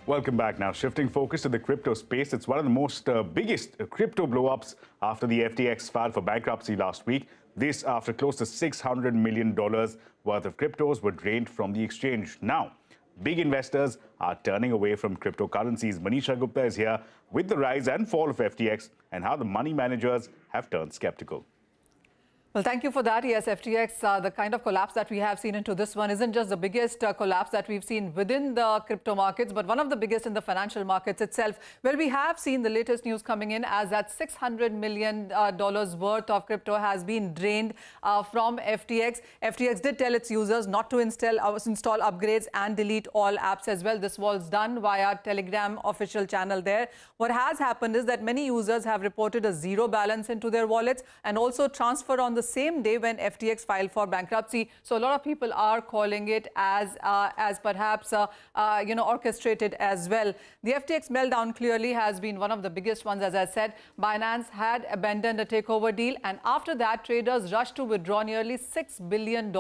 Welcome back. Now, shifting focus to the crypto space, it's one of the most biggest crypto blow-ups after the FTX filed for bankruptcy last week. This after close to $600 million worth of cryptos were drained from the exchange. Now, big investors are turning away from cryptocurrencies. Manisha Gupta is here with the rise and fall of FTX and how the money managers have turned skeptical. Well, thank you for that. Yes, FTX, the kind of collapse that we have seen into this one isn't just the biggest collapse that we've seen within the crypto markets, but one of the biggest in the financial markets itself, where we have seen the latest news coming in as that $600 million worth of crypto has been drained from FTX. FTX did tell its users not to install upgrades and delete all apps as well. This was done via Telegram official channel there. What has happened is that many users have reported a zero balance into their wallets and also transfer on the same day when FTX filed for bankruptcy. So a lot of people are calling it as perhaps orchestrated as well. The FTX meltdown clearly has been one of the biggest ones. As I said, Binance had abandoned a takeover deal, and after that, traders rushed to withdraw nearly $6 billion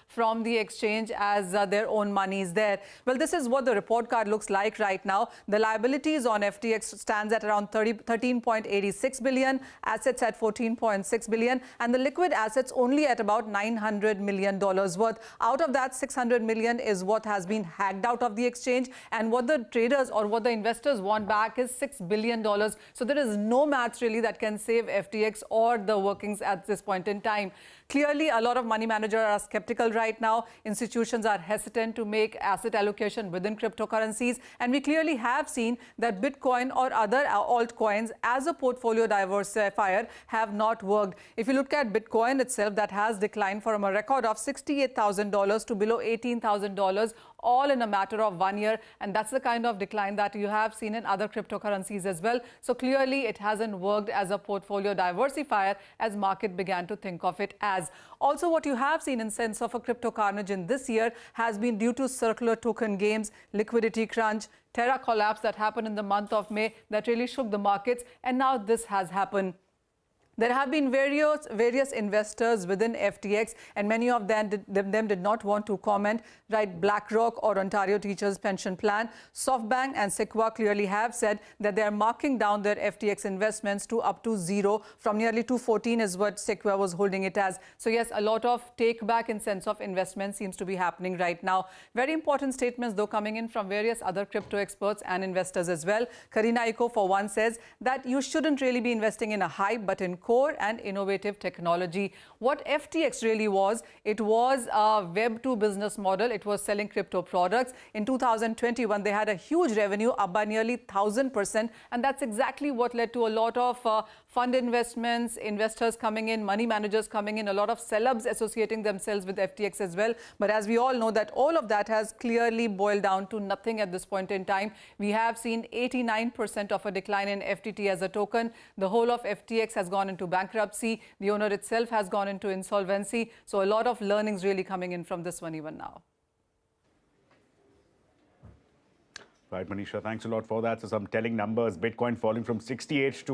from the exchange as their own money is there. Well, this is what the report card looks like right now. The liabilities on FTX stands at around 13.86 billion, assets at 14.6 billion, and the liquid assets only at about $900 million worth. Out of that, $600 million is what has been hacked out of the exchange, and what the traders or what the investors want back is $6 billion. So there is no maths really that can save FTX or the workings at this point in time. Clearly, a lot of money managers are skeptical right now. Institutions are hesitant to make asset allocation within cryptocurrencies, and we clearly have seen that Bitcoin or other altcoins as a portfolio diversifier have not worked. If you look at Bitcoin itself, that has declined from a record of $68,000 to below $18,000, all in a matter of 1 year. And that's the kind of decline that you have seen in other cryptocurrencies as well. So clearly, it hasn't worked as a portfolio diversifier as market began to think of it as. Also, what you have seen in sense of a crypto carnage in this year has been due to circular token games, liquidity crunch, Terra collapse that happened in the month of May that really shook the markets. And now this has happened. There have been various investors within FTX, and many of them did not want to comment. Right, BlackRock or Ontario Teachers Pension Plan, SoftBank and Sequoia clearly have said that they are marking down their FTX investments to up to zero. From nearly 214 is what Sequoia was holding it as. So yes, a lot of take back in sense of investment seems to be happening right now. Very important statements though coming in from various other crypto experts and investors as well. Karina Iko for one says that you shouldn't really be investing in a hype but in core and innovative technology. What FTX really was, it was a Web2 business model. It was selling crypto products. In 2021, they had a huge revenue up by nearly 1,000%. And that's exactly what led to a lot of fund investments, investors coming in, money managers coming in, a lot of celebs associating themselves with FTX as well. But as we all know, that all of that has clearly boiled down to nothing at this point in time. We have seen 89% of a decline in FTT as a token. The whole of FTX has gone into bankruptcy. The owner itself has gone into insolvency. So a lot of learnings really coming in from this one even now. Right, Manisha, thanks a lot for that. So some telling numbers, Bitcoin falling from 68 to